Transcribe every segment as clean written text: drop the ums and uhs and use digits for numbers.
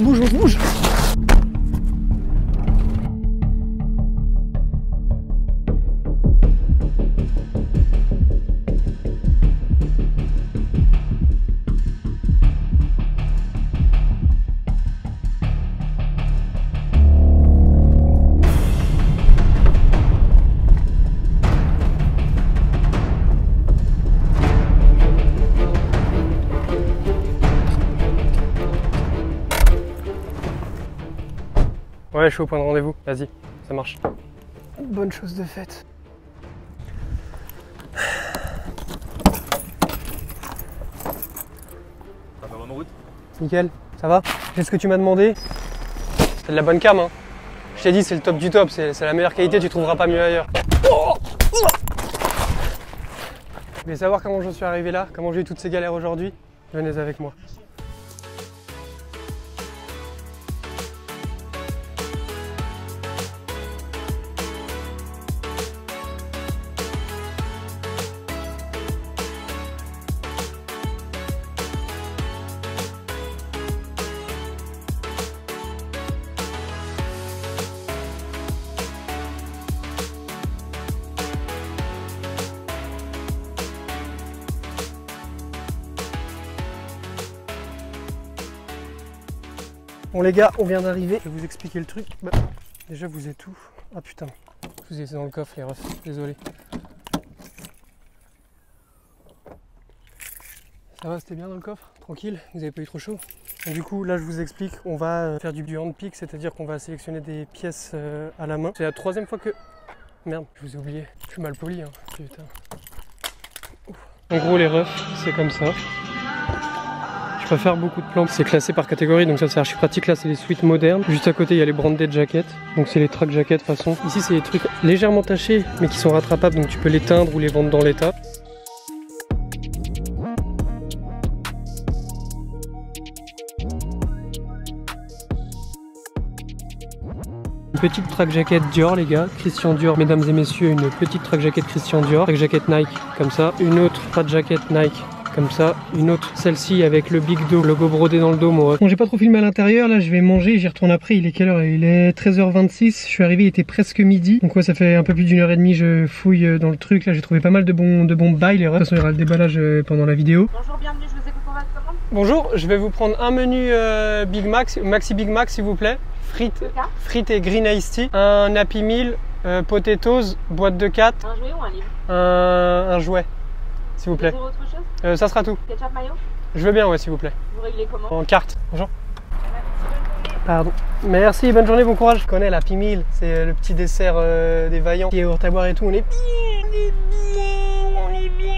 se bouge, on se bouge. Ouais, je suis au point de rendez-vous. Vas-y, ça marche. Bonne chose de faite. Ça va bonne route. Nickel, ça va? J'ai ce que tu m'as demandé. C'est de la bonne cam, hein. Je t'ai dit, c'est le top du top, c'est la meilleure qualité, tu trouveras pas mieux ailleurs. Vous voulez savoir comment je suis arrivé là? Comment j'ai eu toutes ces galères aujourd'hui? Venez avec moi. Bon les gars, on vient d'arriver, je vais vous expliquer le truc. Bah, déjà vous êtes où? Ah putain, vous étiez dans le coffre les refs, désolé. Ça va, c'était bien dans le coffre? Tranquille, vous avez pas eu trop chaud? Et du coup là je vous explique, on va faire du hand-pick, c'est-à-dire qu'on va sélectionner des pièces à la main. C'est la troisième fois que... Merde, je vous ai oublié, je suis mal poli hein, putain. Ouf. En gros les refs, c'est comme ça. Je peux faire beaucoup de plans, c'est classé par catégorie donc ça c'est archi pratique. Là c'est les suites modernes, juste à côté il y a les branded jackets, donc c'est les track jackets façon. Ici c'est les trucs légèrement tachés mais qui sont rattrapables donc tu peux les teindre ou les vendre dans l'état. Une petite track jacket Dior les gars, Christian Dior, mesdames et messieurs, une petite track jacket Christian Dior, track jacket Nike comme ça, une autre track jacket Nike comme ça, une autre, celle-ci avec le Big Do, logo brodé dans le dos moi. Bon j'ai pas trop filmé à l'intérieur, là je vais manger, j'y retourne après, il est quelle heure? Il est 13h26, je suis arrivé, il était presque midi, donc ouais ça fait un peu plus d'une heure et demie, je fouille dans le truc, là j'ai trouvé pas mal de bons bails, les refs. De toute façon il y aura le déballage pendant la vidéo. Bonjour, bienvenue, je vous écoute pour votre commande. Bonjour, je vais vous prendre un menu Big Mac, Maxi Big Mac s'il vous plaît, frites et green iced tea, un Happy Meal, potatoes, boîte de 4, Un jouet ou un livre? un jouet s'il vous plaît. Autre chose? Ça sera tout. Ketchup mayo? Je veux bien ouais s'il vous plaît. Vous réglez comment? En carte. Bonjour. Pardon. Merci, bonne journée, bon courage. Je connais la Happy Meal, c'est le petit dessert des vaillants. Yaourt à boire et tout, on est bien, on est bien, on est bien,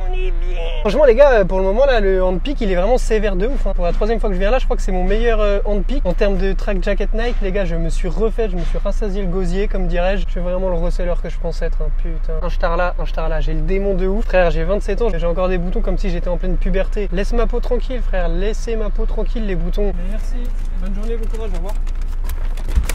on est bien. Franchement les gars, pour le moment là, le hand-pick il est vraiment sévère de ouf. Hein. Pour la troisième fois que je viens là, je crois que c'est mon meilleur hand-pick. En termes de track jacket Nike, les gars, je me suis refait, je me suis rassasié le gosier, comme dirais-je. Je suis vraiment le reseller que je pense être, hein. Putain. Un star là, j'ai le démon de ouf. Frère, j'ai 27 ans, j'ai encore des boutons comme si j'étais en pleine puberté. Laisse ma peau tranquille, frère, laissez ma peau tranquille les boutons. Merci, bonne journée, bon courage, au revoir.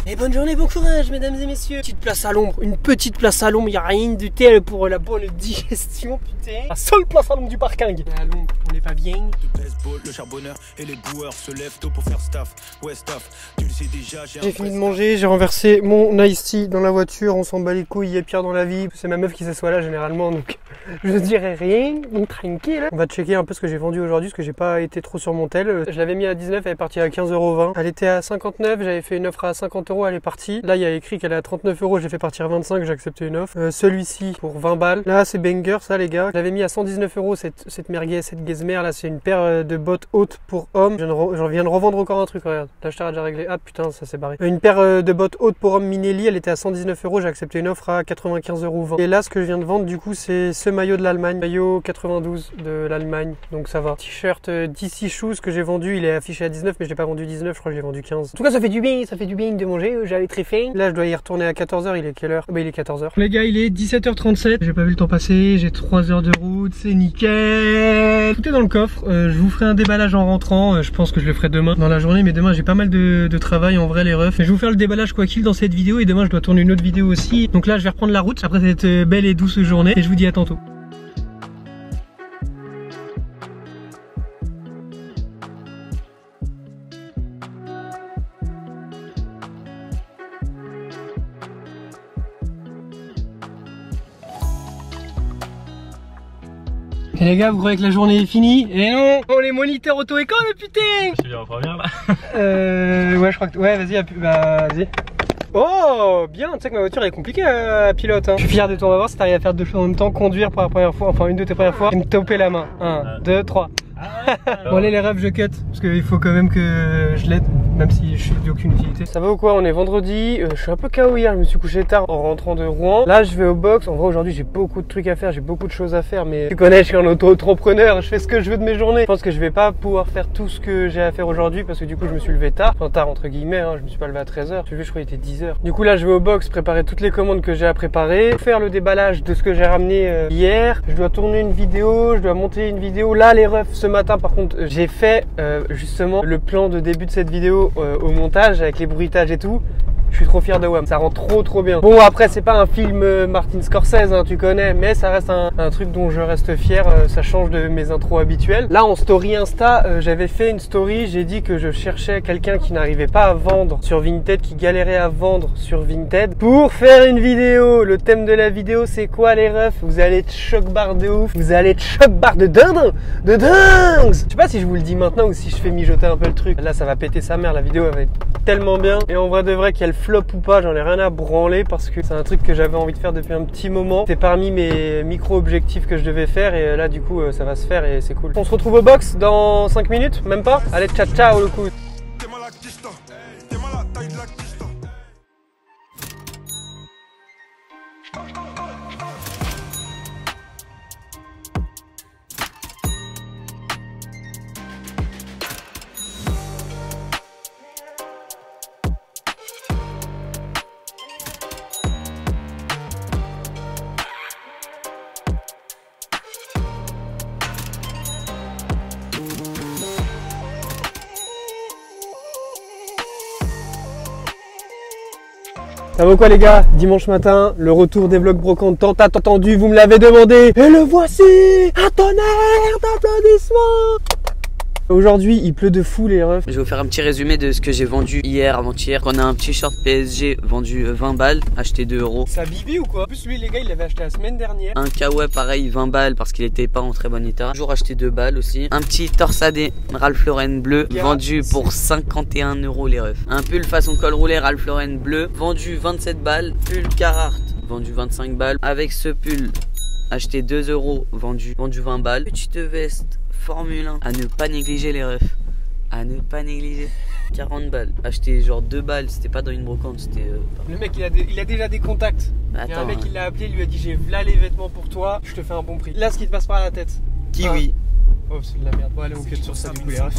Et bonne journée, bon courage, mesdames et messieurs. Petite place à l'ombre, une petite place à l'ombre, il n'y a rien de tel pour la bonne digestion, putain. La seule place à l'ombre du parking. À l'ombre, on n'est pas bien. Le baseball, le charbonneur et les boueurs se lèvent tôt pour faire staff. Ouais, staff, tu le sais déjà, j'ai fini de manger, j'ai renversé mon iced tea dans la voiture, on s'en bat les couilles, il y a pire dans la vie. C'est ma meuf qui s'assoit là généralement, donc je dirais rien, donc tranquille. On va checker un peu ce que j'ai vendu aujourd'hui, parce que j'ai pas été trop sur mon tel. Je l'avais mis à 19, elle est partie à 15,20 €. Elle était à 59, j'avais fait une offre à 50 €, elle est partie. Là il y a écrit qu'elle est à 39 €, j'ai fait partir 25, j'ai accepté une offre. Celui-ci pour 20 balles. Là c'est banger ça les gars. J'avais mis à 119 € cette merguez, cette gazmère là, c'est une paire de bottes hautes pour hommes. Je viens de revendre encore un truc, regarde. L'acheteur a déjà réglé. Ah putain, ça s'est barré. Une paire de bottes hautes pour hommes Minelli, elle était à 119 €, j'ai accepté une offre à 95,20 €. Et là ce que je viens de vendre du coup c'est ce maillot de l'Allemagne, maillot 92 de l'Allemagne, donc ça va. T-shirt DC Shoes que j'ai vendu, il est affiché à 19 mais je l'ai pas vendu 19, je crois que je l'ai vendu 15. En tout cas ça fait du bien de manger, j'avais très faim. Là je dois y retourner à 14 h, il est quelle heure? Bah il est 14 h. Les gars il est 17h37, j'ai pas vu le temps passer, j'ai 3 heures de route, c'est nickel. Tout est dans le coffre, je vous ferai un déballage en rentrant, je pense que je le ferai demain dans la journée, mais demain j'ai pas mal de travail en vrai les refs. Mais je vais vous faire le déballage quoi qu'il dans cette vidéo et demain je dois tourner une autre vidéo aussi. Donc là je vais reprendre la route après cette belle et douce journée et je vous dis à tantôt. Et les gars, vous croyez que la journée est finie? Et non, on est moniteur auto-école, putain. Je suis en première là. Ouais, je crois que... Ouais, vas-y, bah, vas-y. Oh, bien, tu sais que ma voiture est compliquée à pilote. Hein. Je suis fier de toi, on va voir si t'arrives à faire deux choses en même temps, conduire pour la première fois, enfin une de tes premières fois, et me toper la main. 1, 2, 3. Bon allez les refs, je cut, parce qu'il faut quand même que je l'aide, même si je suis d'aucune utilité. Ça va ou quoi? On est vendredi, je suis un peu KO hier, je me suis couché tard en rentrant de Rouen. Là je vais au box, en vrai aujourd'hui j'ai beaucoup de trucs à faire, j'ai beaucoup de choses à faire, mais tu connais, je suis un auto-entrepreneur, je fais ce que je veux de mes journées. Je pense que je vais pas pouvoir faire tout ce que j'ai à faire aujourd'hui, parce que du coup je me suis levé tard, enfin tard entre guillemets, hein, je me suis pas levé à 13h, tu vois, je crois qu'il était 10h. Du coup là je vais au box, préparer toutes les commandes que j'ai à préparer, faire le déballage de ce que j'ai ramené hier, je dois tourner une vidéo, je dois monter une vidéo. Là les refs, ce matin par contre, j'ai fait justement le plan de début de cette vidéo au montage avec les bruitages et tout. Je suis trop fier de WAM, ça rend trop bien. Bon après c'est pas un film Martin Scorsese, hein, tu connais, mais ça reste un truc dont je reste fier, ça change de mes intros habituelles. Là en story Insta, j'avais fait une story, j'ai dit que je cherchais quelqu'un qui n'arrivait pas à vendre sur Vinted, qui galérait à vendre sur Vinted, pour faire une vidéo. Le thème de la vidéo c'est quoi les refs? Vous allez être choc-barre de ouf, vous allez être choc-barre de dingue, de dingue. Je sais pas si je vous le dis maintenant ou si je fais mijoter un peu le truc. Là ça va péter sa mère, la vidéo elle va être tellement bien. Et en vrai de vrai qu'elle flop ou pas, j'en ai rien à branler parce que c'est un truc que j'avais envie de faire depuis un petit moment. C'est parmi mes micro-objectifs que je devais faire et là du coup ça va se faire et c'est cool. On se retrouve au box dans 5 minutes, même pas. Allez, ciao ciao le coup. Ça va quoi les gars? Dimanche matin, le retour des vlogs brocantes tant attendu, vous me l'avez demandé. Et le voici! Un tonnerre d'applaudissements! Aujourd'hui, il pleut de fou les refs. Je vais vous faire un petit résumé de ce que j'ai vendu hier, avant-hier. On a un petit short PSG vendu 20 balles, acheté 2 €. Ça bibi ou quoi? En plus lui les gars, il l'avait acheté la semaine dernière. Un kawaii pareil 20 balles parce qu'il était pas en très bon état. Toujours acheté 2 balles aussi. Un petit torsadé Ralph Lauren bleu vendu pour 51 € les refs. Un pull façon col roulé Ralph Lauren bleu vendu 27 balles. Pull Carhartt vendu 25 balles. Avec ce pull acheté 2 € vendu 20 balles. Petite veste Formule 1 à ne pas négliger les refs. À ne pas négliger. 40 balles. Acheté genre 2 balles, c'était pas dans une brocante, c'était... Le mec il a déjà des contacts. Attends, il y a un mec qui l'a appelé, il lui a dit j'ai v'là les vêtements pour toi, je te fais un bon prix. Là ce qui te passe par la tête. Kiwi. Oh c'est de la merde. Bon allez on cut sur ça du coup les refs.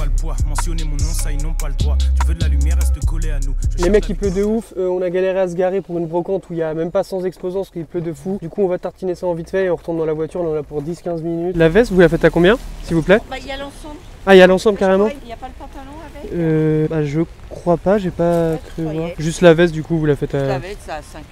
Mentionner mon nom, ça ils n'ont pas le droit. Tu veux de la lumière, reste collé à nous. Les mecs il pleut de ouf, on a galéré à se garer pour une brocante où il y a même pas 100 exposants parce qu'il pleut de fou. Du coup on va tartiner ça en vite fait et on retourne dans la voiture, on est là pour 10-15 minutes. La veste vous la faites à combien s'il vous plaît? Bah il y a l'ensemble. Ah il y a l'ensemble carrément? Il n'y a pas le pantalon avec? Bah je crois pas, j'ai pas cru voir. Juste la veste du coup vous la faites à... La veste ça à 5 €.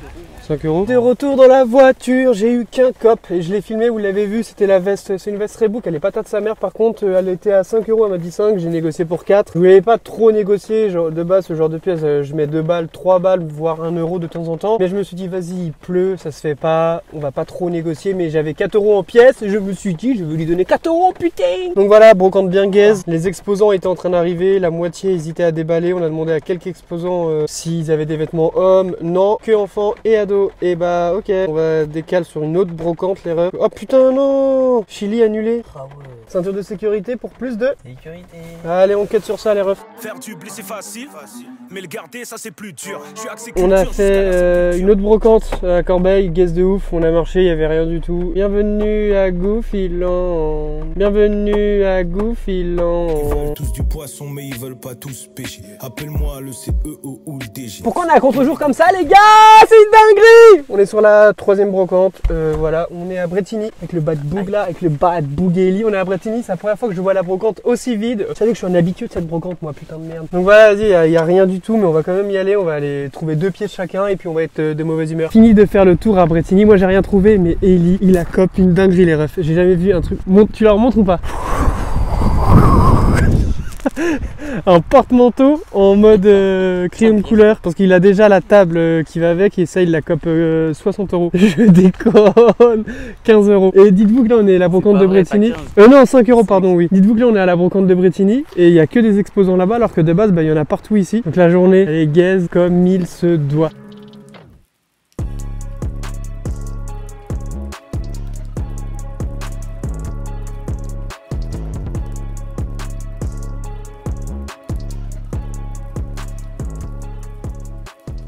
5 €. De retour dans la voiture, j'ai eu qu'un cop et je l'ai filmé, vous l'avez vu, c'était la veste, c'est une veste Reebok, elle est patate sa mère par contre, elle était à 5 €, elle m'a dit 5, j'ai négocié pour 4. Je voulais pas trop négocier, genre de base ce genre de pièce, je mets 2 balles, 3 balles, voire 1 € de temps en temps. Mais je me suis dit vas-y, il pleut, ça se fait pas, on va pas trop négocier, mais j'avais 4 € en pièces et je me suis dit je vais lui donner 4 € putain. Donc voilà, brocante bien gaze, les exposants étaient en train d'arriver, la moitié hésitait à déballer, on a demandé à quelques exposants s'ils avaient des vêtements hommes, non, que enfants et ados. Et bah ok, on va décaler sur une autre brocante les refs. Oh putain non, Chili annulé. Ah ouais. Ceinture de sécurité pour plus de Sécurité. Allez on cut sur ça les refs. Faire du blé c'est facile, mais le garder ça c'est plus dur. Je suis axé On a culture fait une autre brocante à Corbeil, guest de ouf, on a marché, il y avait rien du tout. Bienvenue à Gouffiland. Bienvenue à Ils Gouffiland. veulent tous du poisson mais ils veulent pas tous pêcher. Appelle-moi le CEO ou le DG. Pourquoi on est à contre-jour comme ça les gars? C'est une dinguerie. On est sur la 3e brocante, voilà, on est à Bretigny avec le bad boog là, avec le bad boogelli. On est à Bretigny, c'est la première fois que je vois la brocante aussi vide. Je savais que je suis un habitué de cette brocante moi, putain de merde. Donc voilà, vas-y, il y a rien du tout mais on va quand même y aller, on va aller trouver 2 pièces chacun et puis on va être de mauvaise humeur. Fini de faire le tour à Bretigny, moi j'ai rien trouvé mais Eli, il a cop une dinguerie les refs. J'ai jamais vu un truc. Tu leur montres ou pas? un porte-manteau en mode crayon de couleur parce qu'il a déjà la table qui va avec et ça il la cope 60 €. Je déconne. 15 €. Et dites-vous que là on est à la brocante de Bretigny. Non, 5 € pardon, oui. Dites-vous que là on est à la brocante de Bretigny et il n'y a que des exposants là-bas alors que de base il y en a partout ici. Donc la journée elle est gaze comme il se doit.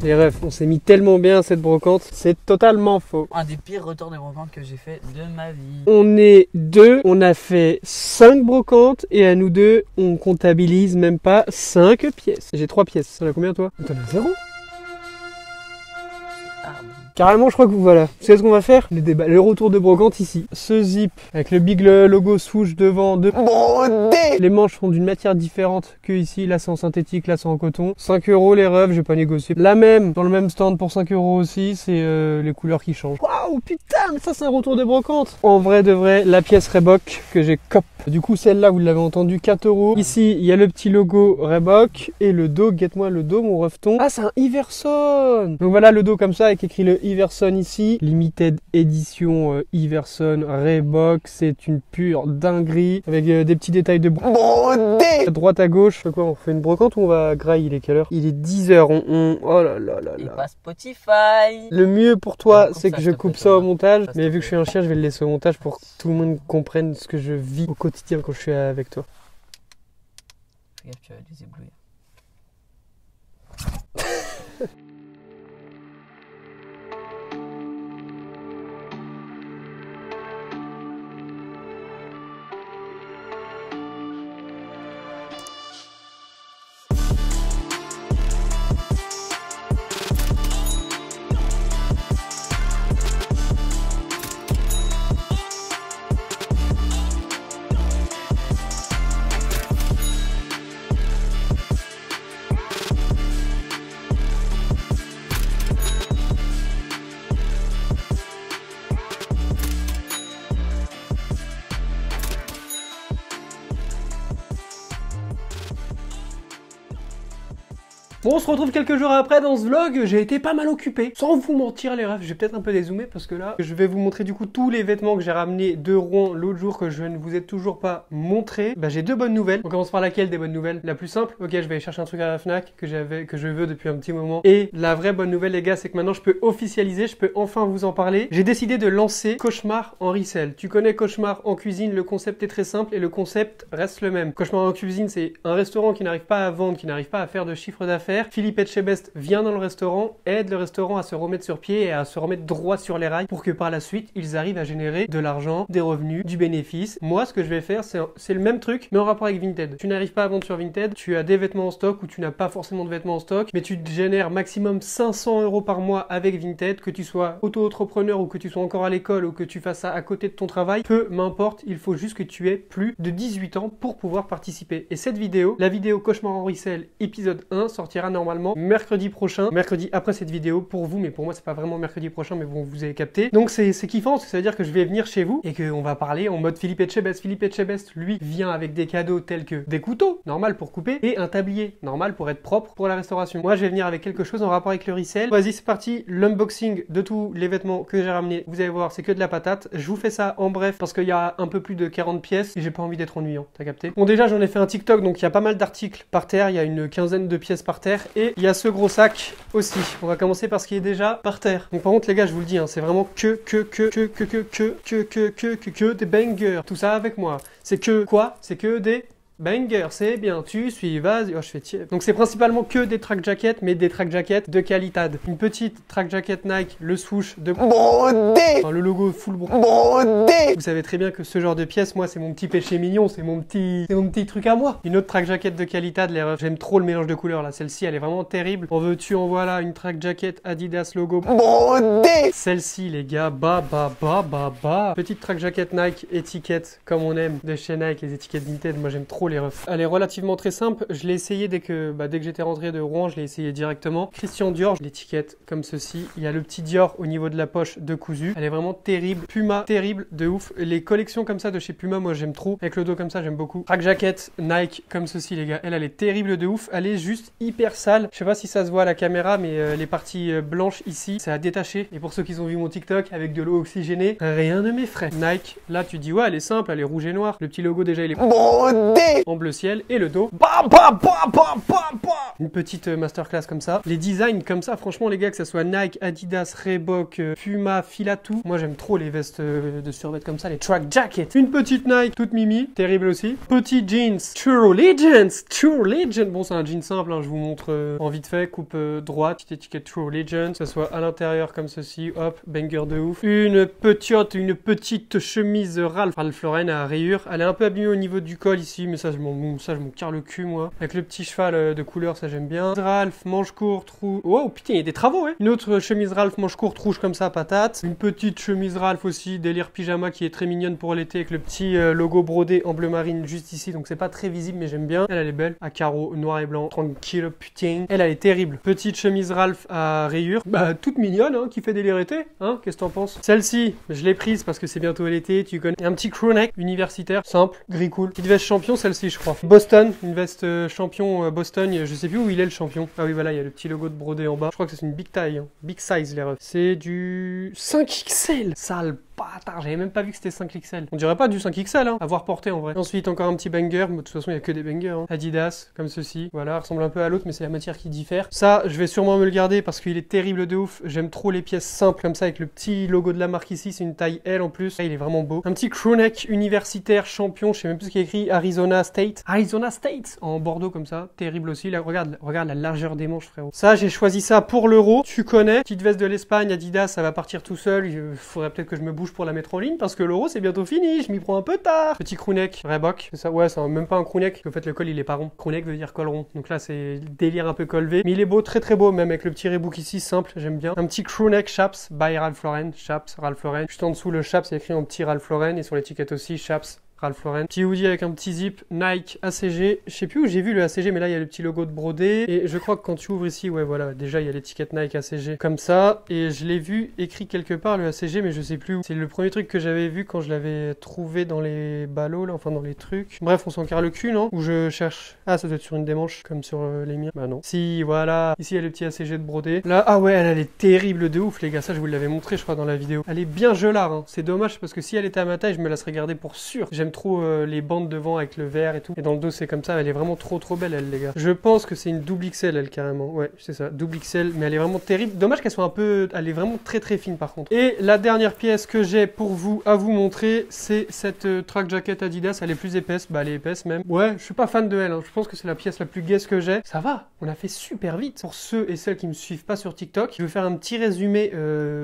Les refs, on s'est mis tellement bien à cette brocante, c'est totalement faux. Un des pires retours de brocante que j'ai fait de ma vie. On est deux, on a fait 5 brocantes et à nous deux, on comptabilise même pas 5 pièces. J'ai 3 pièces, t'en as combien toi? T'en as 0. Carrément, je crois que voilà. Vous savez ce qu'on va faire? Les débats, le retour de brocante ici. Ce zip avec le big logo swoosh devant de brodé. Les manches sont d'une matière différente que ici. Là, c'est en synthétique, là, c'est en coton. 5 € les refs, j'ai pas négocié. La même, dans le même stand pour 5 € aussi, c'est les couleurs qui changent. Waouh, putain, mais ça, c'est un retour de brocante. En vrai de vrai, la pièce Reebok que j'ai cop. Du coup, celle-là, vous l'avez entendu, 4 €. Ici, il y a le petit logo Reebok et le dos, guette-moi le dos, mon refton. Ah, c'est un Iverson. Donc voilà le dos comme ça avec écrit le Iverson ici. Limited édition Iverson Reebok. C'est une pure dinguerie avec des petits détails de brodé. À droite à gauche. Quoi, on fait une brocante ou on va grailler? Il est quelle heure? Il est 10 h. Oh là là là Et là. pas Spotify. Le mieux pour toi, Coupe c'est ça, que s'il je te coupe plaît, ça au Thomas. montage. Ça, Mais s'il vu te que je suis un chien, je vais le laisser au montage pour que tout le monde comprenne ce que je vis au quotidien quand je suis avec toi. Fais gaffe, tu vas les éblouir. Bon, on se retrouve quelques jours après dans ce vlog. J'ai été pas mal occupé. Sans vous mentir les refs, je vais peut-être un peu dézoomer parce que là, je vais vous montrer du coup tous les vêtements que j'ai ramenés de Rouen l'autre jour que je ne vous ai toujours pas montré. Bah j'ai deux bonnes nouvelles. On commence par laquelle des bonnes nouvelles? La plus simple, ok, je vais aller chercher un truc à la Fnac que je veux depuis un petit moment. Et la vraie bonne nouvelle les gars, c'est que maintenant je peux officialiser, je peux enfin vous en parler. J'ai décidé de lancer Cauchemar en resell. Tu connais Cauchemar en cuisine, le concept est très simple et le concept reste le même. Cauchemar en cuisine, c'est un restaurant qui n'arrive pas à vendre, qui n'arrive pas à faire de chiffre d'affaires. Philippe Etchebest vient dans le restaurant, aide le restaurant à se remettre sur pied et à se remettre droit sur les rails pour que par la suite, ils arrivent à générer de l'argent, des revenus, du bénéfice. Moi, ce que je vais faire, c'est le même truc, mais en rapport avec Vinted. Tu n'arrives pas à vendre sur Vinted, tu as des vêtements en stock ou tu n'as pas forcément de vêtements en stock, mais tu génères maximum 500 € par mois avec Vinted, que tu sois auto-entrepreneur ou que tu sois encore à l'école ou que tu fasses ça à côté de ton travail, peu m'importe, il faut juste que tu aies plus de 18 ans pour pouvoir participer. Et cette vidéo, la vidéo Cauchemar en resell épisode 1, sortira normalement mercredi prochain, mercredi après cette vidéo pour vous, mais pour moi c'est pas vraiment mercredi prochain, mais bon, vous avez capté. Donc c'est kiffant parce que ça veut dire que je vais venir chez vous et qu'on va parler en mode Philippe Etchebest. Philippe Etchebest, lui, vient avec des cadeaux tels que des couteaux, normal pour couper, et un tablier, normal pour être propre pour la restauration. Moi je vais venir avec quelque chose en rapport avec le resell. Vas-y, c'est parti, l'unboxing de tous les vêtements que j'ai ramenés. Vous allez voir, c'est que de la patate. Je vous fais ça en bref parce qu'il y a un peu plus de 40 pièces et j'ai pas envie d'être ennuyant, t'as capté? Bon, déjà j'en ai fait un TikTok, donc il y a pas mal d'articles par terre, il y a une quinzaine de pièces par terre et il y a ce gros sac aussi. On va commencer par ce qui est déjà par terre. Donc par contre les gars, je vous le dis, hein, c'est vraiment que des bangers. Tout ça avec moi. C'est que quoi? C'est que des banger, c'est bien, tu suis, vas-y. Oh, je fais tirer. Donc c'est principalement que des track jackets, mais des track jackets de qualité. Une petite track jacket Nike, le swoosh de brodé, enfin, le logo full brodé. Vous savez très bien que ce genre de pièces, moi, c'est mon petit péché mignon, c'est mon petit truc à moi. Une autre track jacket de qualité, j'aime trop le mélange de couleurs là. Celle-ci, elle est vraiment terrible. En veux-tu, en voilà une track jacket Adidas logo brodé. Celle-ci, les gars, bah. Petite track jacket Nike, étiquette comme on aime de chez Nike, les étiquettes Vinted. Moi, j'aime trop les refs. Elle est relativement très simple. Je l'ai essayé dès que j'étais rentré de Rouen, je l'ai essayé directement. Christian Dior, l'étiquette comme ceci. Il y a le petit Dior au niveau de la poche de cousu. Elle est vraiment terrible. Puma, terrible de ouf. Les collections comme ça de chez Puma, moi j'aime trop. Avec le dos comme ça, j'aime beaucoup. Track jacket Nike comme ceci les gars. Elle est terrible de ouf. Elle est juste hyper sale. Je sais pas si ça se voit à la caméra, mais les parties blanches ici, c'est à détacher. Et pour ceux qui ont vu mon TikTok avec de l'eau oxygénée, rien ne m'effraie. Nike, là tu dis ouais, elle est simple, elle est rouge et noire. Le petit logo déjà il est en bleu ciel et le dos. Une petite masterclass comme ça. Les designs comme ça, franchement les gars, que ça soit Nike, Adidas, Reebok, Puma, Filatou. Moi j'aime trop les vestes de survêt comme ça, les track jackets. Une petite Nike toute mimi, terrible aussi. Petit jeans, True Legend. Bon c'est un jean simple, hein, je vous montre en vite fait, coupe droite, petite étiquette True Legend. Que ça soit à l'intérieur comme ceci, hop, banger de ouf. Une petite chemise Ralph Lauren à rayures. Elle est un peu abîmée au niveau du col ici, mais ça je m'en carre le cul moi. Avec le petit cheval de couleur, ça j'aime bien. Ralph, manche courte, rouge. Wow, putain, il y a des travaux, hein. Une autre chemise Ralph, manche courte, rouge comme ça, patate. Une petite chemise Ralph aussi, délire pyjama qui est très mignonne pour l'été avec le petit logo brodé en bleu marine juste ici. Donc c'est pas très visible, mais j'aime bien. Elle est belle, à carreaux, noir et blanc, tranquille, putain. Elle est terrible. Petite chemise Ralph à rayures. Toute mignonne, hein, qui fait délire été, hein. Qu'est-ce que t'en penses? Celle-ci, je l'ai prise parce que c'est bientôt l'été, tu connais. Et un petit crewneck universitaire, simple, gris cool. Petite veste champion, celle-ci, je crois. Boston, une veste champion Boston. Je sais plus où il est le champion. Ah oui, voilà, il y a le petit logo de brodé en bas. Je crois que c'est une big taille, hein. Big size, les refs. C'est du 5XL. Sale bâtard, j'avais même pas vu que c'était 5XL. On dirait pas du 5XL, hein, à voir porter en vrai. Ensuite, encore un petit banger, mais de toute façon, il y a que des bangers, hein. Adidas, comme ceci. Voilà, ressemble un peu à l'autre, mais c'est la matière qui diffère. Ça, je vais sûrement me le garder parce qu'il est terrible de ouf. J'aime trop les pièces simples comme ça, avec le petit logo de la marque ici. C'est une taille L en plus. Là, il est vraiment beau. Un petit crewneck universitaire champion, je sais même plus ce qu'il y a écrit. Arizona State, en bordeaux comme ça. Terrible aussi. Là, regarde la largeur des manches, frérot. Ça, j'ai choisi ça pour l'euro. Tu connais. Petite veste de l'Espagne, Adidas, ça va partir tout seul. Il faudrait peut-être que je me bouge pour la mettre en ligne parce que l'euro c'est bientôt fini, je m'y prends un peu tard. Petit crewneck, Reebok, c'est ça, ouais, c'est même pas un crewneck, en fait le col il est pas rond. Crewneck veut dire col rond, donc là c'est délire un peu col V, mais il est beau, très très beau, même avec le petit rebook ici, simple, j'aime bien. Un petit crewneck Chaps by Ralph Lauren, Chaps, Ralph Lauren. Juste en dessous le Chaps, c'est écrit en petit Ralph Lauren et sur l'étiquette aussi Chaps. Ralph Lauren. Petit hoodie avec un petit zip, Nike, ACG. Je sais plus où j'ai vu le ACG, mais là il y a le petit logo de brodé. Et je crois que quand tu ouvres ici, ouais voilà, déjà il y a l'étiquette Nike ACG comme ça. Et je l'ai vu écrit quelque part le ACG, mais je sais plus où. C'est le premier truc que j'avais vu quand je l'avais trouvé dans les ballots, là, enfin dans les trucs. Bref, on s'en carre le cul, non? Où je cherche. Ah, ça doit être sur une des manches, comme sur les miens. Bah non. Si, voilà. Ici il y a le petit ACG de brodé. Là, ah ouais, elle est terrible de ouf, les gars. Ça, je vous l'avais montré, je crois, dans la vidéo. Elle est bien gelard, hein. C'est dommage parce que si elle était à ma taille, je me la serais gardée pour sûr. J'aime trop les bandes devant avec le vert et tout. Et dans le dos, c'est comme ça. Elle est vraiment trop belle, elle, les gars. Je pense que c'est une double XL, elle, carrément. Ouais, c'est ça, double XL. Mais elle est vraiment terrible. Dommage qu'elle soit un peu... Elle est vraiment très fine, par contre. Et la dernière pièce que j'ai pour vous, à vous montrer, c'est cette track jacket Adidas. Elle est plus épaisse. Bah, elle est épaisse, même. Ouais, je suis pas fan de elle, hein. Je pense que c'est la pièce la plus gaze que j'ai. Ça va, on a fait super vite. Pour ceux et celles qui me suivent pas sur TikTok, je vais faire un petit résumé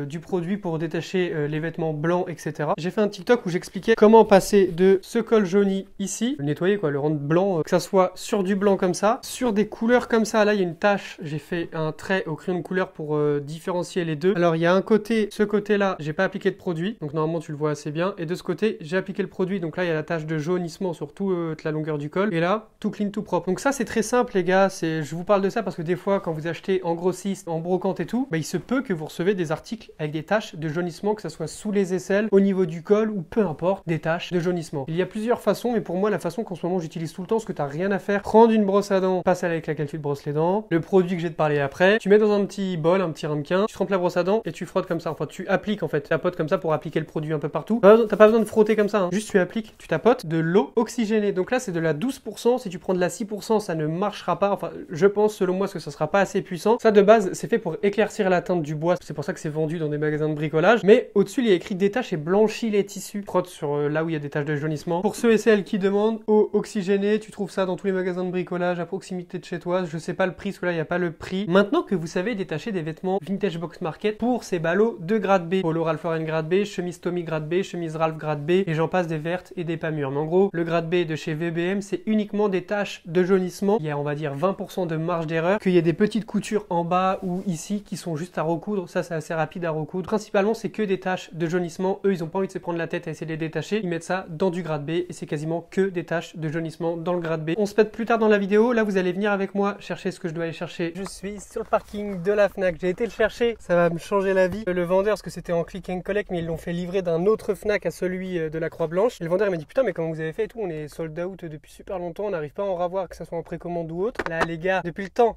du produit pour détacher les vêtements blancs, etc. J'ai fait un TikTok où j'expliquais comment passer de ce col jauni ici, le nettoyer quoi, le rendre blanc, que ça soit sur du blanc comme ça, sur des couleurs comme ça. Là il y a une tache, j'ai fait un trait au crayon de couleur pour différencier les deux. Alors il y a un côté, ce côté là, j'ai pas appliqué de produit, donc normalement tu le vois assez bien, et de ce côté j'ai appliqué le produit, donc là il y a la tache de jaunissement sur toute la longueur du col, et là tout clean, tout propre. Donc ça c'est très simple les gars, je vous parle de ça parce que des fois quand vous achetez en grossiste, en brocante et tout, bah, il se peut que vous recevez des articles avec des taches de jaunissement, que ça soit sous les aisselles, au niveau du col ou peu importe, des taches de jaunissement. Il y a plusieurs façons, mais pour moi la façon qu'en ce moment j'utilise tout le temps, parce que t'as rien à faire, prendre une brosse à dents, pas celle avec laquelle tu te brosses les dents, le produit que je vais te parler après, tu mets dans un petit bol, un petit ramequin, tu trempes la brosse à dents et tu frottes comme ça, enfin tu appliques en fait, tu tapotes comme ça pour appliquer le produit un peu partout. T'as pas besoin de frotter comme ça, hein. Juste tu appliques, tu tapotes de l'eau oxygénée, donc là c'est de la 12%, si tu prends de la 6% ça ne marchera pas, enfin je pense selon moi que ça sera pas assez puissant. Ça de base c'est fait pour éclaircir la teinte du bois, c'est pour ça que c'est vendu dans des magasins de bricolage, mais au-dessus il y a écrit détache et blanchit les tissus, frotte sur là où il y a des taches de jaunissement. Pour ceux et celles qui demandent, eau oxygénée, tu trouves ça dans tous les magasins de bricolage à proximité de chez toi. Je sais pas le prix, parce que là il n'y a pas le prix. Maintenant que vous savez détacher des vêtements Vintage Box Market pour ces ballots de grade B, polo Ralph Lauren grade B, chemise Tommy grade B, chemise Ralph grade B, et j'en passe des vertes et des pas mûres. Mais en gros, le grade B de chez VBM, c'est uniquement des taches de jaunissement. Il y a on va dire 20% de marge d'erreur, qu'il y a des petites coutures en bas ou ici qui sont juste à recoudre. Ça c'est assez rapide à recoudre. Principalement c'est que des taches de jaunissement. Eux ils ont pas envie de se prendre la tête à essayer de les détacher. Ils mettent ça dans du du grade B et c'est quasiment que des taches de jaunissement dans le grade B. On se pète plus tard dans la vidéo. Là, vous allez venir avec moi chercher ce que je dois aller chercher. Je suis sur le parking de la Fnac. J'ai été le chercher. Ça va me changer la vie. Le vendeur, parce que c'était en click and collect, mais ils l'ont fait livrer d'un autre Fnac à celui de la Croix-Blanche. Et le vendeur il m'a dit putain, mais comment vous avez fait et tout? On est sold out depuis super longtemps. On n'arrive pas à en ravoir, que ça soit en précommande ou autre. Là, les gars, depuis le temps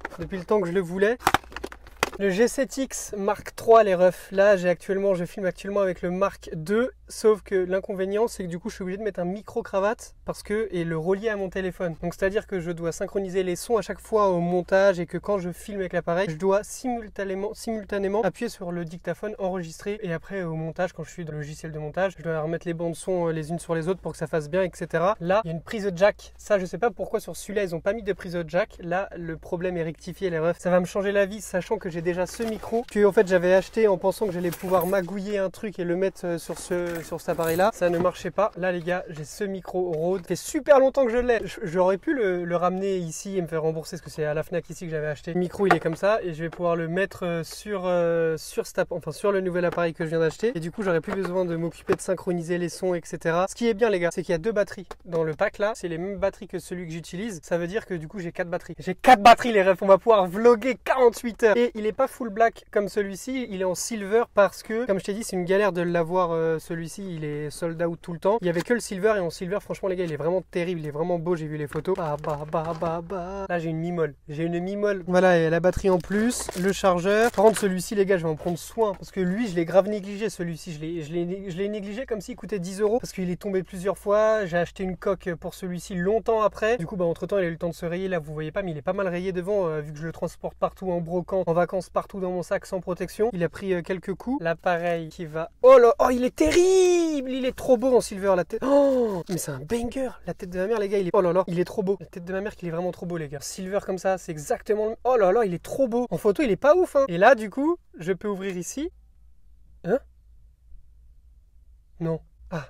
que je le voulais. Le G7X Mark III les refs, là je filme actuellement avec le Mark II, sauf que l'inconvénient c'est que du coup je suis obligé de mettre un micro-cravate et le relier à mon téléphone. Donc c'est à dire que je dois synchroniser les sons à chaque fois au montage et que quand je filme avec l'appareil, je dois simultanément appuyer sur le dictaphone, enregistrer et après au montage quand je suis dans le logiciel de montage, je dois remettre les bandes son les unes sur les autres pour que ça fasse bien, etc. Là il y a une prise jack, ça je sais pas pourquoi sur celui-là ils ont pas mis de prise jack, là le problème est rectifié les refs. Ça va me changer la vie sachant que j'ai déjà ce micro que en fait j'avais acheté en pensant que j'allais pouvoir magouiller un truc et le mettre sur cet appareil là. Ça ne marchait pas. Là les gars, j'ai ce micro Rode. Ça fait super longtemps que je l'ai. J'aurais pu le ramener ici et me faire rembourser parce que c'est à la Fnac ici que j'avais acheté. Le micro il est comme ça et je vais pouvoir le mettre sur le nouvel appareil que je viens d'acheter. Et du coup j'aurais plus besoin de m'occuper de synchroniser les sons, etc. Ce qui est bien les gars, c'est qu'il y a 2 batteries dans le pack là. C'est les mêmes batteries que celui que j'utilise. Ça veut dire que du coup j'ai 4 batteries. J'ai 4 batteries les refs. On va pouvoir vlogger 48 heures. Et il est pas full black comme celui-ci, il est en silver parce que, comme je t'ai dit, c'est une galère de l'avoir. Celui-ci, il est sold out tout le temps. Il y avait que le silver et en silver, franchement, les gars, il est vraiment terrible, il est vraiment beau. J'ai vu les photos. Là, j'ai une mi-molle. Voilà, et la batterie en plus, le chargeur. Par contre, celui-ci, les gars, je vais en prendre soin parce que lui, je l'ai grave négligé. Celui-ci, je l'ai négligé comme s'il coûtait 10 € parce qu'il est tombé plusieurs fois. J'ai acheté une coque pour celui-ci longtemps après. Du coup, entre temps, il a eu le temps de se rayer. Là, vous voyez pas, mais il est pas mal rayé devant vu que je le transporte partout en brocante, en vacances, partout dans mon sac sans protection. Il a pris quelques coups. L'appareil qui va... Oh là, oh il est terrible. Il est trop beau en silver la tête. Oh mais c'est un banger. La tête de ma mère les gars, oh là là, il est trop beau. La tête de ma mère qu'il est vraiment trop beau les gars. Silver comme ça, c'est exactement le... Oh là là, il est trop beau. En photo, il est pas ouf hein. Et là du coup, je peux ouvrir ici. Hein? Non. Ah.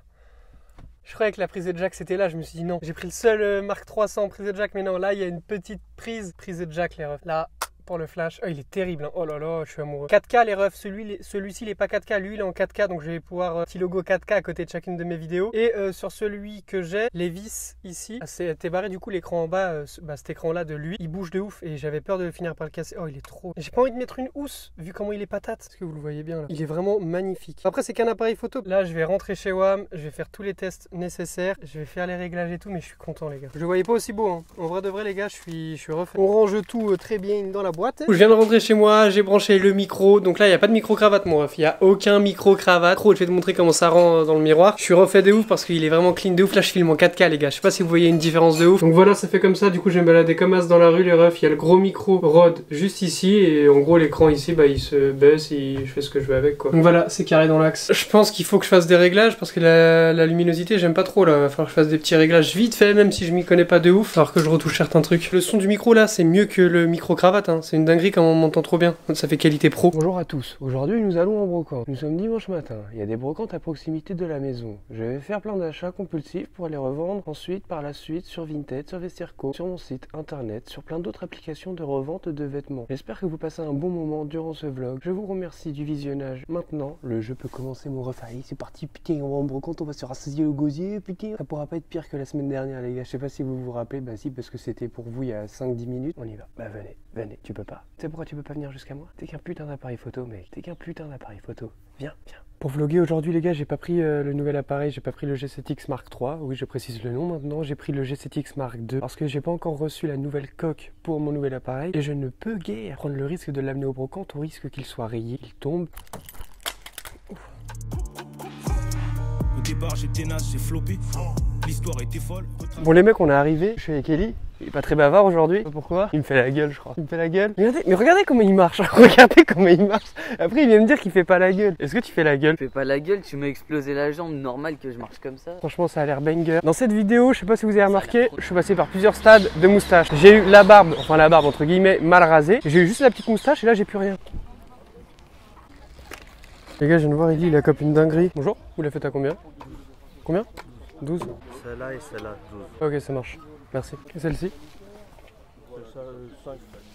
Je croyais que la prise de jack c'était là, je me suis dit non. J'ai pris le seul Mark III sans prise de jack, mais non, là il y a une petite prise de jack les refs. Là. Pour le flash, oh, il est terrible hein. Oh là là, je suis amoureux. 4K les refs, celui-ci il est pas 4K, lui il est en 4K, donc je vais pouvoir petit logo 4K à côté de chacune de mes vidéos. Et sur celui que j'ai, les vis ici, c'est barré du coup l'écran en bas, cet écran là de lui, il bouge de ouf et j'avais peur de finir par le casser. Oh il est trop. J'ai pas envie de mettre une housse vu comment il est patate. Est-ce que vous le voyez bien là? Il est vraiment magnifique. Après c'est qu'un appareil photo. Là je vais rentrer chez WAM, je vais faire tous les tests nécessaires, je vais faire les réglages et tout, mais je suis content les gars. Je le voyais pas aussi beau hein. En vrai de vrai les gars, je suis refait. On range tout très bien dans la boîte. Je viens de rentrer chez moi, j'ai branché le micro. Donc là, il n'y a pas de micro-cravate, mon ref. Il n'y a aucun micro-cravate. Je vais te montrer comment ça rend dans le miroir. Je suis refait de ouf parce qu'il est vraiment clean de ouf. Là, je filme en 4K, les gars. Je sais pas si vous voyez une différence de ouf. Donc voilà, ça fait comme ça. Du coup, je vais me balader comme as dans la rue, les refs. Il y a le gros micro Rode juste ici. Et en gros, l'écran ici, il se baisse et je fais ce que je veux avec, quoi. Donc voilà, c'est carré dans l'axe. Je pense qu'il faut que je fasse des réglages parce que la luminosité, j'aime pas trop, là. Il va falloir que je fasse des petits réglages vite fait, même si je m'y connais pas de ouf. Alors que je retouche certains trucs. Le son du micro, là, c'est mieux que le micro-cravate, hein. C'est une dinguerie quand on m'entend trop bien. Ça fait qualité pro. Bonjour à tous, aujourd'hui nous allons en brocante. Nous sommes dimanche matin, il y a des brocantes à proximité de la maison. Je vais faire plein d'achats compulsifs pour les revendre ensuite par la suite sur Vinted, sur Vestiaire.co, sur mon site internet, sur plein d'autres applications de revente de vêtements. J'espère que vous passez un bon moment durant ce vlog. Je vous remercie du visionnage. Maintenant, le jeu peut commencer mon ref. Allez, c'est parti, putain, on va en brocante, on va se rassasier le gosier, putain. Ça pourra pas être pire que la semaine dernière les gars. Je sais pas si vous vous rappelez, bah si, parce que c'était pour vous il y a 5-10 minutes. On y va. Bah venez, tu peux pas. Tu sais pourquoi tu peux pas venir jusqu'à moi? T'es qu'un putain d'appareil photo mec, t'es qu'un putain d'appareil photo. Viens. Pour vlogger aujourd'hui les gars, j'ai pas pris le nouvel appareil, j'ai pas pris le G7X Mark III, oui je précise le nom maintenant, j'ai pris le G7X Mark II parce que j'ai pas encore reçu la nouvelle coque pour mon nouvel appareil et je ne peux guère prendre le risque de l'amener au brocante au risque qu'il soit rayé, qu'il tombe. Au départ j'étais naze, j'ai floppé. L'histoire était folle. Bon les mecs, on est arrivé, je suis avec Ellie. Il est pas très bavard aujourd'hui. Pourquoi? Il me fait la gueule, je crois. Il me fait la gueule. Mais regardez comment il marche. Regardez comment il marche. Après, il vient me dire qu'il fait pas la gueule. Est-ce que tu fais la gueule? Tu fais pas la gueule, tu m'as explosé la jambe. Normal que je marche comme ça. Franchement, ça a l'air banger. Dans cette vidéo, je sais pas si vous avez remarqué, je suis passé par plusieurs stades de moustache. J'ai eu la barbe, enfin la barbe entre guillemets, mal rasée. J'ai eu juste la petite moustache et là, j'ai plus rien. Les gars, je viens de voir Ellie, il a copé une dinguerie. Bonjour, vous l'avez fait à combien? Combien? 12. Celle-là et celle-là, 12. Ok, ça marche. Merci. Et celle-ci?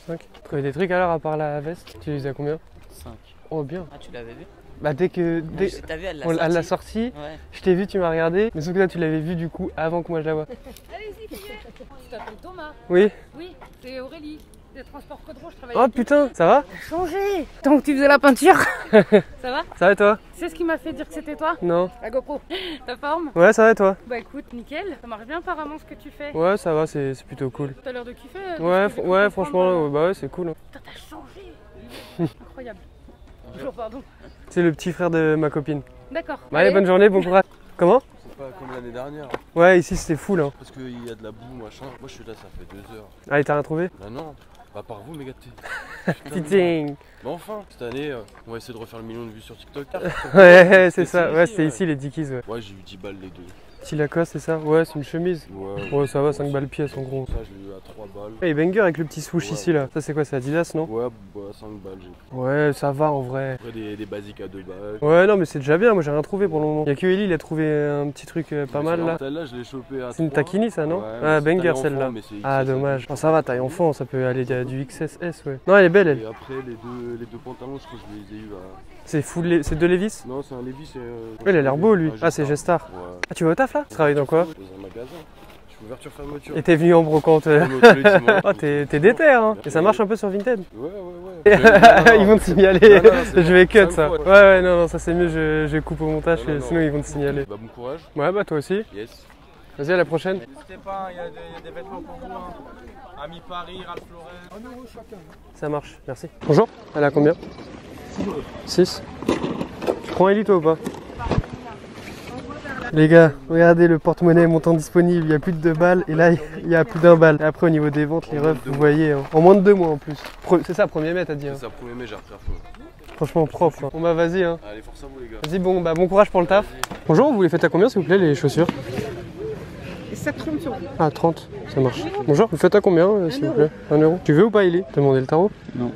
5. Tu avais des trucs alors à part la veste? Tu les as combien? 5. Oh bien. Ah tu l'avais vu? Bah dès que... T'as vu, elle Elle l'a sorti, Ouais. je t'ai vu, tu m'as regardé, mais sauf que là tu l'avais vu du coup avant que moi je la vois. Allez-y, tu t'appelles Thomas? Oui. Oui, c'est Aurélie. Des transports Codro, je travaille. Oh putain, ça va? Changé. Tant que tu faisais la peinture. Ça va? Ça va et toi? C'est ce qui m'a fait dire que c'était toi? Non. La GoPro. Ta forme? Ouais, ça va et toi? Bah écoute, nickel. Ça marche bien apparemment ce que tu fais. Ouais, ça va, c'est plutôt cool. T'as l'air de kiffer. Ouais, parce que j'ai ouais, cru franchement, comprendre, bah ouais, c'est cool. Hein. Putain, t'as changé. Incroyable. Bonjour, pardon. C'est le petit frère de ma copine. D'accord. Bah, allez, bonne journée, bon courage. Comment? C'est pas comme l'année dernière. Ouais, ici c'était full. Hein. Parce qu'il y a de la boue, machin. Moi je suis là, ça fait 2 heures. Allez, t'as rien trouvé? Bah non, pas par vous, mes gâtés. Titing. Mais enfin, cette année, on va essayer de refaire le million de vues sur TikTok. Ouais, c'est ça. Ouais, c'était ici les Dickies. Ouais. Ouais, j'ai eu 10 balles les deux. Petit Lacoste, c'est ça? Ouais, c'est une chemise. Ouais, Ouais, ça va, 5 balles pièce en gros. ça, je l'ai eu à 3 balles. Et banger avec le petit swoosh Ouais. ici là. Ça, c'est quoi? C'est Adidas, non? Ouais, bah 5 balles, j'ai. Ouais, ça va en vrai. Après, des basiques à 2 balles. Ouais, non, mais c'est déjà bien. Moi, j'ai rien trouvé pour le moment. Y'a que Ellie, il a trouvé un petit truc pas mal là. Celle-là, je l'ai chopé à C'est une 3. taquini, ça, non? Ouais, Ah, c'est taille banger enfant, celle-là. mais c'est Ah, XS, dommage. ça. Oh, ça va, taille enfant, ça peut aller à du XSS, ouais. Non, elle est belle, elle. Et après, les deux pantalons, je crois que je les ai eu à. C'est full, c'est de Levi's? Non, c'est un Levi's. Ouais, il a l'air beau lui. Ah, c'est Gestar. Ouais. Ah, tu vas au taf là? Tu travailles dans quoi? Dans un magasin. Je fais ouverture-fermeture. Et t'es venu en brocante. Oh, t'es déter, hein. Et ça marche un peu sur Vinted? Ouais, ouais, ouais. Ils vont te signaler. Non, non, c'est Je vais bon. cut 5 ça. fois. Ouais, ouais, non, non, ça c'est mieux, je coupe au montage, Non, non, sinon non. ils vont te signaler. Bah, bon courage. Ouais, bah toi aussi. Yes. Vas-y, à la prochaine. N'hésitez pas, il y a des vêtements pour vous. Hein. Ami Paris, Ralph Lauren. 1 euro chacun. Ça marche, merci. Bonjour, elle a combien? 6. Tu prends Ellie toi ou pas? Les gars, regardez le porte-monnaie montant disponible, il y a plus de 2 balles et là il y a plus d'1 balle. Et après au niveau des ventes, les refs, vous voyez, hein. En moins de 2 mois en plus. C'est ça, 1er mai t'as dit. Hein. C'est ça, 1er mai, j'ai repris à fond. Franchement propre. Hein. Bon bah vas-y. Hein. Allez, force à vous, les gars. Vas-y, bon, bah, bon courage pour le taf. Bonjour, vous les faites à combien s'il vous plaît les chaussures? 7,30 sur vous. Ah 30, ça marche. Bonjour, vous faites à combien s'il vous plaît? 1 euro. Tu veux ou pas Ellie? T'as demandé le tarot? Non,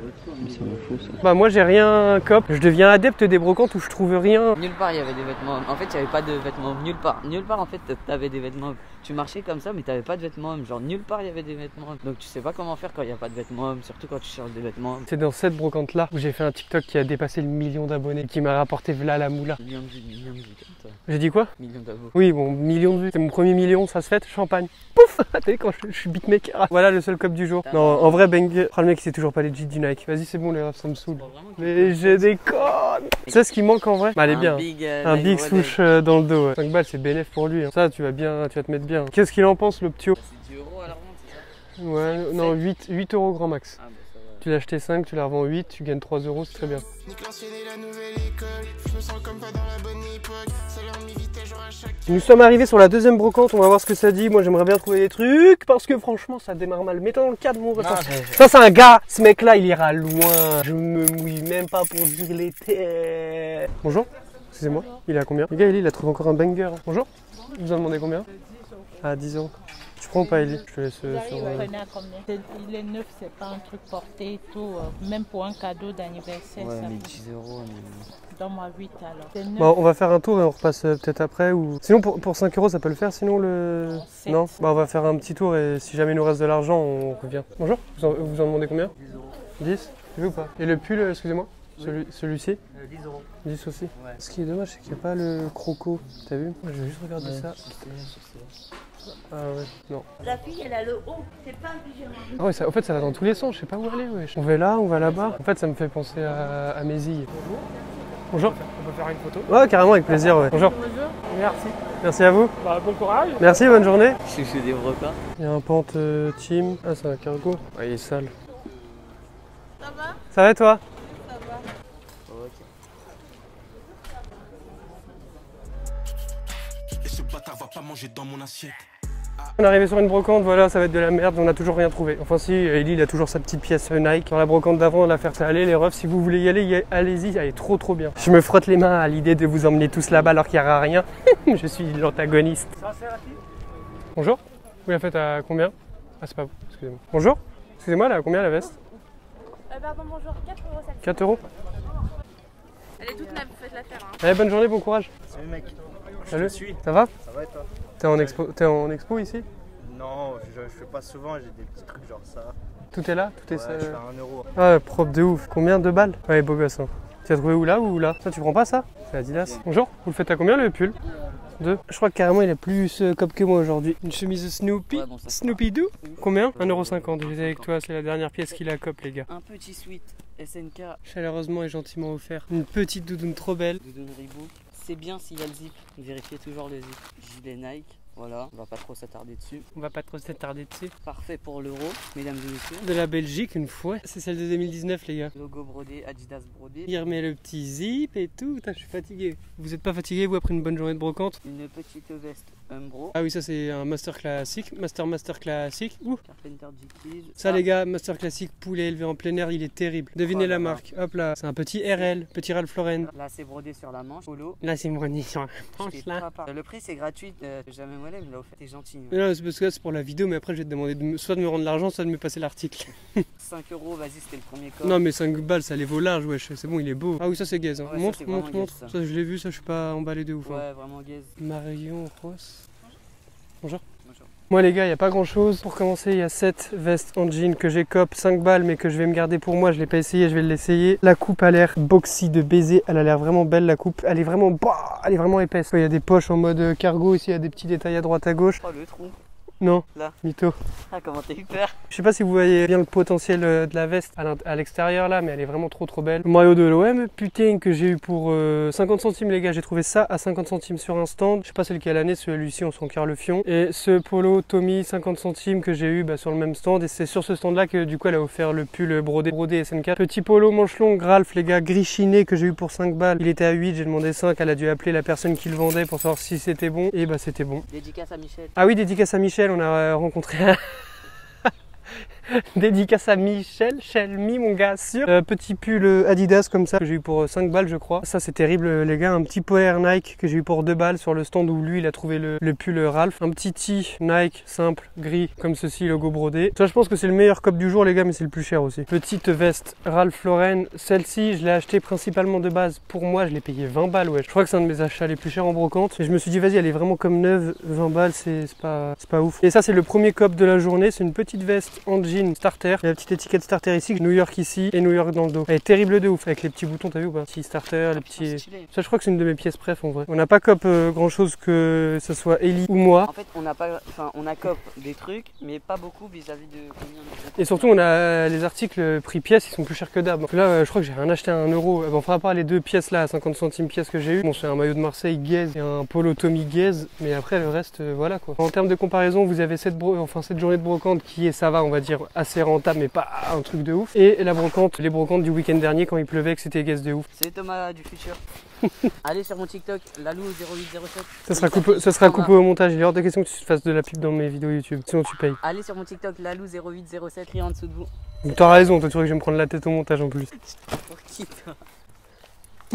ça m'en fout ça. Bah moi j'ai rien cop, je deviens adepte des brocantes où je trouve rien. Nulle part il y avait des vêtements. En fait, il n'y avait pas de vêtements. Nulle part. Nulle part en fait, t'avais des vêtements. Tu marchais comme ça, mais t'avais pas de vêtements. Genre nulle part il y avait des vêtements. Donc tu sais pas comment faire quand il n'y a pas de vêtements, surtout quand tu cherches des vêtements. C'est dans cette brocante là où j'ai fait un TikTok qui a dépassé le 1 million d'abonnés, qui m'a rapporté v'là la moula. Millions de vues comme ça. J'ai dit quoi? Millions d'abos. Oui bon, million de vues, c'est mon premier million, ça se fait, champagne. Pouf. T'as vu quand je suis beatmaker. Voilà le seul cop du jour. Non, en vrai banger. Oh le mec il sait toujours pas legit du Nike. Vas-y c'est bon les refs, ça me saoule. Mais je déconne. Tu sais ce qui manque en vrai? Bah elle est bien. Un big swoosh dans le dos, ouais. 5 balles c'est bénéf pour lui. Hein. Ça tu vas te mettre bien. Qu'est-ce qu'il en pense le ptio? C'est 10 euros à la revente, c'est ça? Ouais, non 8 euros grand max. Ah bah ça va. Tu l'as acheté 5, tu la revends 8, tu gagnes 3 euros, c'est très bien. Nous sommes arrivés sur la deuxième brocante, on va voir ce que ça dit. Moi j'aimerais bien trouver des trucs parce que franchement ça démarre mal. Mets-toi dans le cadre mon ressort. Ça c'est un gars, ce mec là il ira loin. Je me mouille même pas pour dire les têtes. Bonjour, excusez-moi, il est à combien? Le gars il a trouvé encore un banger. Bonjour, vous en demandez combien? Ah 10 euros. Tu prends ou pas Ellie? Je te laisse sur... Prenez à combien? Il est neuf, c'est pas un truc porté et tout. Même pour un cadeau d'anniversaire, Ouais, ça mais peut. 10 euros. Donne-moi 8 alors. C'est neuf. Bon, on va faire un tour et on repasse peut-être après ou... Sinon pour 5 euros ça peut le faire sinon le... sept. Non. Bah on va faire un petit tour et si jamais il nous reste de l'argent on revient. Bonjour, vous en demandez combien? 10 euros. 10? Tu veux ou pas? Et le pull, excusez-moi? Celui-ci? 10 euros. 10 aussi. Ouais. Ce qui est dommage c'est qu'il n'y a pas le croco. T'as vu? Moi je vais juste regarder ça. Ah ouais, non. La fille, elle a le haut, c'est pas un pyjama. Ah ouais, ça, en fait ça va dans tous les sens, je sais pas où aller. Ouais. On va là, on va là-bas. En fait ça me fait penser à mes îles. Bonjour. On peut faire une photo? Ouais, carrément, avec plaisir. Ouais. Bonjour. Merci. Merci à vous. Bah, bon courage. Merci, bonne journée. Je fais des brocards. Il y a un pente team. Ah, c'est un cargo. Ouais, il est sale. Ça va? Ça va et toi? Ça va. Et ce bâtard va pas manger dans mon assiette. On est arrivé sur une brocante, voilà, ça va être de la merde, on n'a toujours rien trouvé. Enfin si, Ellie il a toujours sa petite pièce Nike. Dans la brocante d'avant, on l'a fait aller, les refs, si vous voulez y aller, allez-y, elle est trop bien. Je me frotte les mains à l'idée de vous emmener tous là-bas alors qu'il n'y aura rien. Je suis l'antagoniste. Bonjour, vous la faites à combien? Ah c'est pas vous, excusez-moi. Bonjour, excusez-moi, elle est à combien la veste? Pardon, bonjour, 4 euros celle-ci. 4 euros. Elle est toute neuve, vous faites l'affaire. Hein. Allez, bonne journée, bon courage. Salut mec. Salut, suis. ça va? Ça va et toi? T'es en expo ici? Non, je fais pas souvent, j'ai des petits trucs genre ça. Tout est là? Tout est Ouais, ça je fais 1 euro. Ah, propre de ouf. Combien? 2 balles? Ouais, beau gosse. Hein. Tu as trouvé où là ou là? Ça tu prends pas ça? C'est Adidas. Bonjour, vous le faites à combien le pull? 2. Je crois que carrément il a plus cop que moi aujourd'hui. Une chemise Snoopy. Ouais, bon, ça Snoopy Doo. Combien? 1,50 €. Je les ai avec toi, c'est la dernière pièce qu'il a cop les gars. Un petit sweat SNK. Chaleureusement et gentiment offert. Une petite doudoune trop belle. Doudoune Reebok. C'est bien s'il y a le zip. Vérifiez toujours le zip. Gilet Nike. Voilà, on va pas trop s'attarder dessus. On va pas trop s'attarder dessus. Parfait pour l'euro, mesdames et messieurs. De la Belgique, une fois. C'est celle de 2019 les gars. Logo brodé, Adidas brodé. Il remet le petit zip et tout. Putain, je suis fatigué. Vous êtes pas fatigué vous après une bonne journée de brocante? Une petite veste Umbro. Ah oui, ça c'est un master classique. Master classique. Ouh. Carpenter Dickies. Ça les gars, master classique poulet élevé en plein air, il est terrible. Devinez la marque. Hop là, c'est un petit RL, petit Ralph Lauren. Là c'est brodé sur la manche, polo. Là c'est brodé sur la manche là. Le prix c'est gratuit, jamais moi me l'a offert. T'es gentil. Mais non, c'est parce que là c'est pour la vidéo, mais après je vais te demander soit de me rendre l'argent, soit de me passer l'article. 5 €, vas-y, c'était le premier code. Non mais 5 balles, ça les vaut large, wesh, c'est bon, il est beau. Ah oui, ça c'est gaze. Hein. Ouais, montre. Ça. Ça je l'ai vu, ça je suis pas emballé de ouf. Ouais, hein. vraiment gaze. Marion Ross. Bonjour. Bonjour. Moi les gars, il n'y a pas grand chose. Pour commencer, il y a cette veste en jean que j'ai cop 5 balles mais que je vais me garder pour moi. Je l'ai pas essayé, je vais l'essayer. La coupe a l'air boxy de baiser. Elle a l'air vraiment belle la coupe. Elle est vraiment épaisse. Il y a des poches en mode cargo ici, il y a des petits détails à droite à gauche. Oh le trou. Non, là. Mytho. Ah, comment t'as eu peur? Je sais pas si vous voyez bien le potentiel de la veste à l'extérieur là, mais elle est vraiment trop belle. Le maillot de l'OM, putain, que j'ai eu pour 50 centimes les gars. J'ai trouvé ça à 50 centimes sur un stand. Je sais pas c'est lequel année, celui-ci on s'en cœur le fion. Et ce polo Tommy 50 centimes que j'ai eu sur le même stand. Et c'est sur ce stand là que du coup elle a offert le pull brodé SN4. Petit polo manche longue Ralph les gars, gris chiné que j'ai eu pour 5 balles. Il était à 8, j'ai demandé 5. Elle a dû appeler la personne qui le vendait pour savoir si c'était bon. Et bah c'était bon. Dédicace à Michel. Ah oui, dédicace à Michel. On a rencontré dédicace à Michel, Shelmy mon gars sûr. Petit pull Adidas comme ça que j'ai eu pour 5 balles je crois. Ça c'est terrible les gars. Un petit power Nike que j'ai eu pour 2 balles sur le stand où lui il a trouvé le pull Ralph. Un petit tee Nike simple gris comme ceci, logo brodé. Ça je pense que c'est le meilleur cop du jour les gars, mais c'est le plus cher aussi. Petite veste Ralph Lauren. Celle-ci je l'ai acheté principalement de base pour moi, je l'ai payé 20 balles ouais. Je crois que c'est un de mes achats les plus chers en brocante. Et je me suis dit vas-y elle est vraiment comme neuve, 20 balles c'est pas ouf. Et ça c'est le premier cop de la journée. C'est une petite veste en jean starter. Il y a la petite étiquette starter ici, New York ici et New York dans le dos. Elle est terrible de ouf avec les petits boutons, t'as vu ou pas? Petit starter, les petits. Ça je crois que c'est une de mes pièces préf en vrai. On n'a pas cop grand chose que ce soit Ellie ou moi. En fait on a pas, on a cop des trucs mais pas beaucoup vis-à-vis de combien de... Et surtout on a les articles prix pièce, ils sont plus chers que d'hab. Donc là je crois que j'ai rien acheté à 1 €. Bon, enfin à part les deux pièces là à 50 centimes pièce que j'ai eu. Bon c'est un maillot de Marseille gaze et un polo Tommy gaze, mais après le reste voilà quoi. En termes de comparaison vous avez cette journée de brocante qui est ça va on va dire assez rentable mais pas un truc de ouf. Et la brocante, les brocantes du week-end dernier quand il pleuvait que c'était gaze de ouf. C'est Thomas du futur. Allez sur mon TikTok, Lalou0807. Ça sera coupé au montage, il est hors de question que tu fasses de la pub dans mes vidéos YouTube, sinon tu payes. Allez sur mon TikTok, Lalou0807, écrit en dessous de vous. T'as raison, toi tu vois que je vais me prendre la tête au montage en plus. Pour qui toi?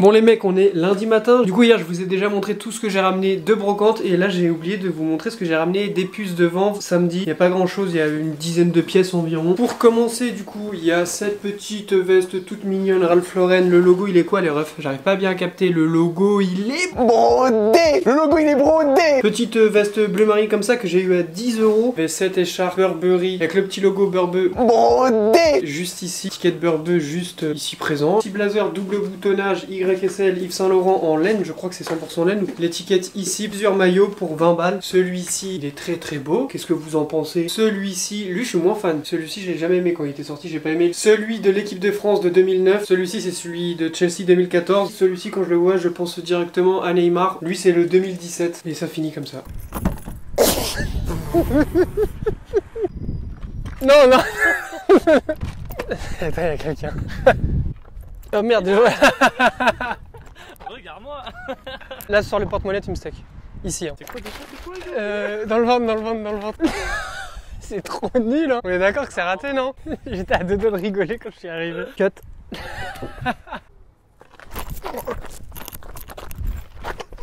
Bon les mecs, on est lundi matin. Du coup hier je vous ai déjà montré tout ce que j'ai ramené de brocante. Et là j'ai oublié de vous montrer ce que j'ai ramené des puces de vente samedi. Il n'y a pas grand chose, il y a une dizaine de pièces environ. Pour commencer du coup il y a cette petite veste toute mignonne Ralph Lauren. Le logo il est quoi les refs? J'arrive pas bien à capter. Le logo il est brodé. Le logo il est brodé. Petite veste bleu marine comme ça que j'ai eu à 10 €. Et cette écharpe Burberry avec le petit logo Burberry brodé. Juste ici, étiquette Burberry juste ici présent. Petit blazer double boutonnage YSL Yves Saint Laurent en laine, je crois que c'est 100% laine. L'étiquette ici, plusieurs maillots pour 20 balles. Celui-ci, il est très beau. Qu'est-ce que vous en pensez? Celui-ci, lui je suis moins fan. Celui-ci, j'ai jamais aimé quand il était sorti, j'ai pas aimé. Celui de l'équipe de France de 2009. Celui-ci, c'est celui de Chelsea 2014. Celui-ci, quand je le vois, je pense directement à Neymar. Lui, c'est le 2017. Et ça finit comme ça. Non. Attends, il y a quelqu'un. Oh merde, Regarde-moi. Là sur le porte-monnaie tu me steaks. Ici hein. C'est quoi dans le ventre. C'est trop nul hein. On est d'accord que c'est raté non? J'étais à 2 doigts de rigoler quand je suis arrivé. Cut.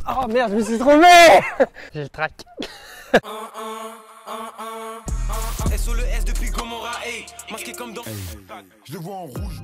Oh merde, je me suis trompé. J'ai le trac. SO le S depuis Gomorrah, masqué comme dans... Je le vois en rouge.